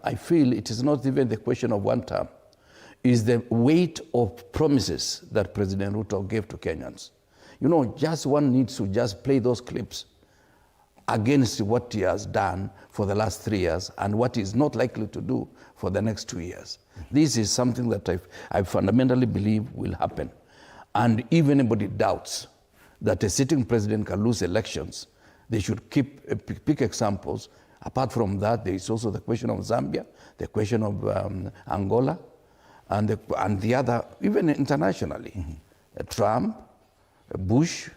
I feel it is not even the question of one term. Is the weight of promises that President Ruto gave to Kenyans. You know, just one needs to just play those clips against what he has done for the last 3 years and what he's not likely to do for the next 2 years. This is something that I fundamentally believe will happen. And if anybody doubts that a sitting president can lose elections, they should pick examples. Apart from that, there is also the question of Zambia, the question of Angola, and the other, even internationally. Trump, Bush,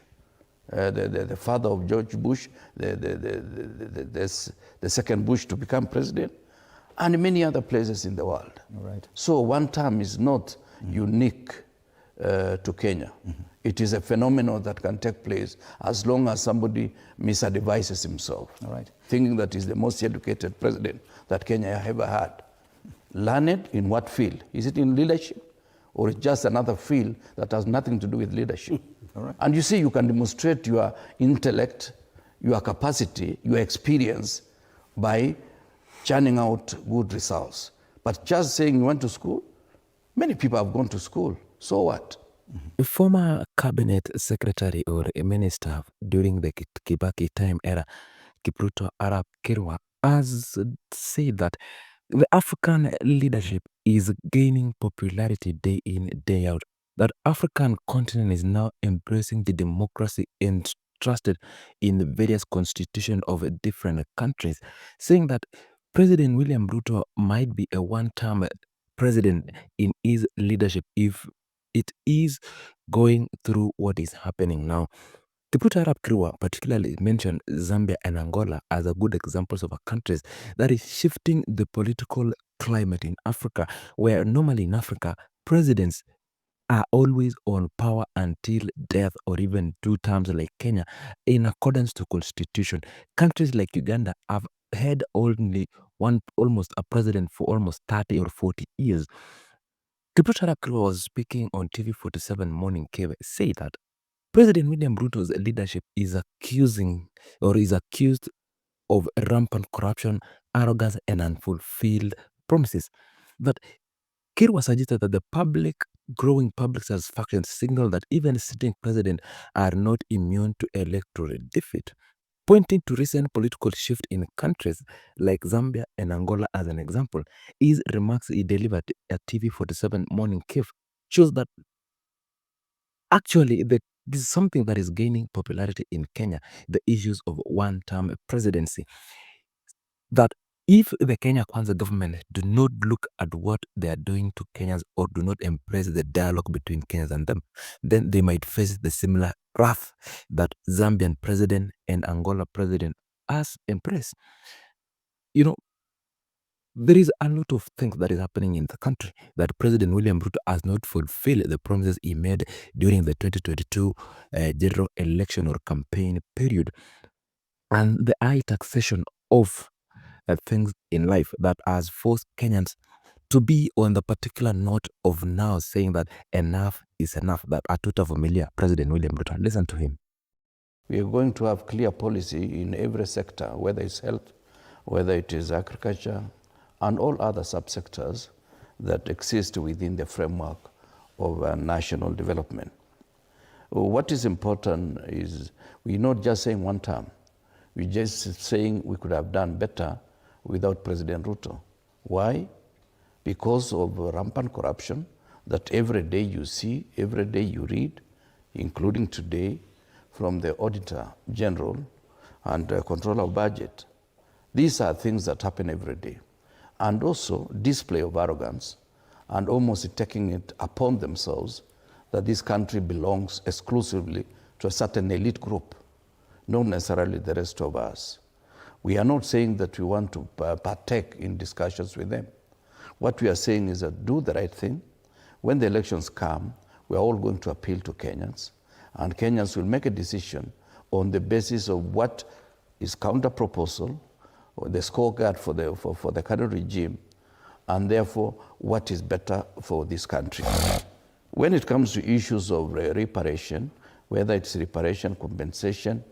the father of George Bush, the second Bush to become president, and many other places in the world. Right. So one term is not unique to Kenya. It is a phenomenon that can take place as long as somebody misadvises himself, thinking that he's the most educated president that Kenya ever had. Learned in what field? Is it in leadership? Or it's just another field that has nothing to do with leadership? And you see, you can demonstrate your intellect, your capacity, your experience by churning out good results. But just saying you went to school, many people have gone to school. So what? A former cabinet secretary or a minister during the Kibaki time era, Kipruto Arap Kirwa, has said that the African leadership is gaining popularity day in, day out. That African continent is now embracing the democracy entrusted in the various constitutions of different countries, saying that President William Ruto might be a one-term president in his leadership if it is going through what is happening now. Kipruto Arap Kirwa particularly mentioned Zambia and Angola as a good examples of countries that is shifting the political climate in Africa, where normally in Africa, presidents are always on power until death or even 2 terms like Kenya in accordance to constitution. Countries like Uganda have had only almost a president for almost 30 or 40 years. Kipruto Arap Kirwa was speaking on TV47 Morning Cave, say that President William Ruto's leadership is accused of rampant corruption, arrogance, and unfulfilled promises. But Kirwa suggested that the growing public satisfaction signal that even sitting president are not immune to electoral defeat, pointing to recent political shift in countries like Zambia and Angola as an example. His remarks he delivered at TV47 Morning Cave shows that actually this is something that is gaining popularity in Kenya, the issues of one-term presidency. That if the Kenya Kwanza government do not look at what they are doing to Kenyans or do not embrace the dialogue between Kenyans and them, then they might face the similar wrath that Zambian president and Angola president has embraced. You know, there is a lot of things that is happening in the country that President William Ruto has not fulfilled the promises he made during the 2022 general election or campaign period. And the high taxation of things in life that has forced Kenyans to be on the particular note of now saying that enough is enough, that atuta vumilia President William Ruto. Listen to him. We are going to have clear policy in every sector, whether it's health, whether it is agriculture, and all other subsectors that exist within the framework of national development. What is important is we're not just saying one term. We're just saying we could have done better without President Ruto. Why? Because of rampant corruption that every day you see, every day you read, including today from the Auditor General and Controller of Budget. These are things that happen every day. And also display of arrogance and almost taking it upon themselves that this country belongs exclusively to a certain elite group, not necessarily the rest of us. We are not saying that we want to partake in discussions with them. What we are saying is that do the right thing. When the elections come, we are all going to appeal to Kenyans, and Kenyans will make a decision on the basis of what is counter-proposal, or the scorecard for the current regime, and therefore what is better for this country. When it comes to issues of reparation, whether it's reparation, compensation,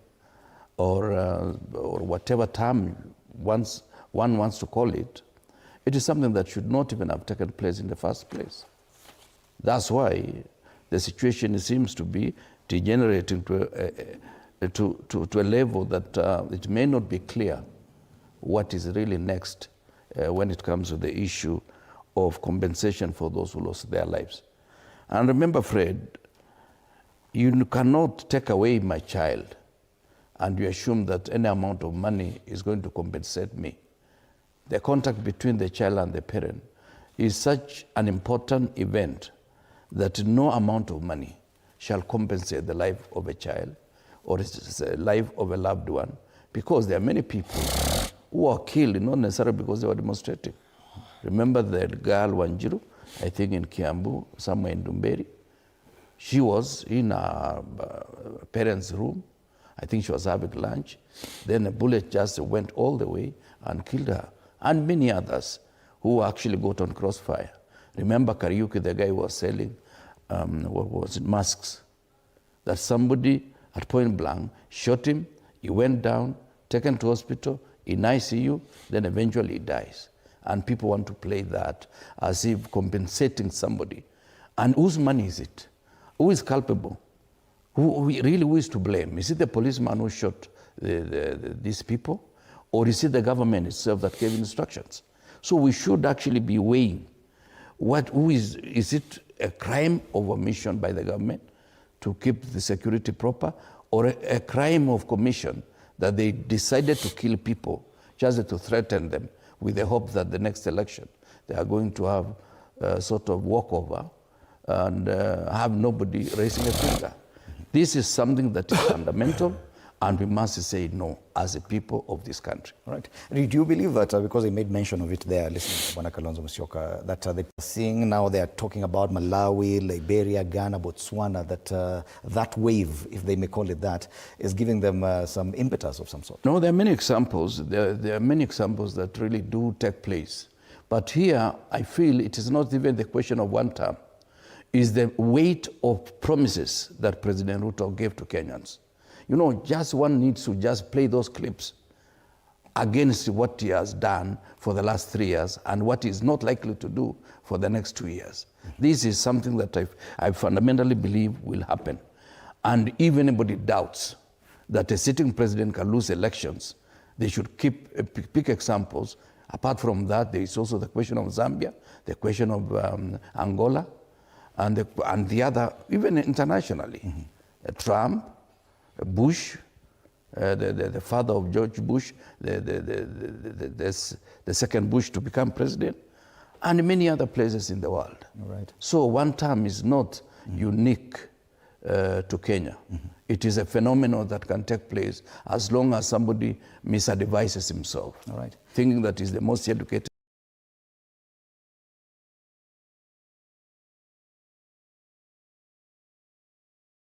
or whatever term one wants to call it, it is something that should not even have taken place in the first place. That's why the situation seems to be degenerating to a level that it may not be clear what is really next when it comes to the issue of compensation for those who lost their lives. And remember, Fred, you cannot take away my child and you assume that any amount of money is going to compensate me. The contact between the child and the parent is such an important event that no amount of money shall compensate the life of a child or the life of a loved one, because there are many people who are killed, not necessarily because they were demonstrating. Remember the girl Wanjiru, I think in Kiambu, somewhere in Dumberi. She was in her parents' room. I think she was having lunch. Then a bullet just went all the way and killed her. And many others who actually got on crossfire. Remember Kariuki, the guy who was selling masks, that somebody at point blank shot him, he went down, taken to hospital, in ICU, then eventually he dies. And people want to play that as if compensating somebody. And whose money is it? Who is culpable? Who is to blame? Is it the policeman who shot these people? Or is it the government itself that gave instructions? So we should actually be weighing is it a crime of omission by the government to keep the security proper, or a crime of commission that they decided to kill people just to threaten them with the hope that the next election they are going to have a sort of walkover and have nobody raising a finger. This is something that is fundamental, and we must say no as a people of this country. All right. Do you believe that, because they made mention of it there, listening to Bwana Kalonzo Musyoka, that they're seeing now, they are talking about Malawi, Liberia, Ghana, Botswana, that that wave, if they may call it that, is giving them some impetus of some sort? No, there are many examples. There are many examples that really do take place. But here, I feel it is not even the question of one term. It's the weight of promises that President Ruto gave to Kenyans. You know, just one needs to just play those clips against what he has done for the last 3 years and what he's not likely to do for the next 2 years. This is something that I fundamentally believe will happen. And if anybody doubts that a sitting president can lose elections, they should pick examples. Apart from that, there is also the question of Zambia, the question of Angola, and the other, even internationally. Trump, Bush, the father of George Bush, the second Bush to become president, and many other places in the world. Right. So one term is not unique to Kenya. It is a phenomenon that can take place as long as somebody misadvises himself, All right. thinking that he's the most educated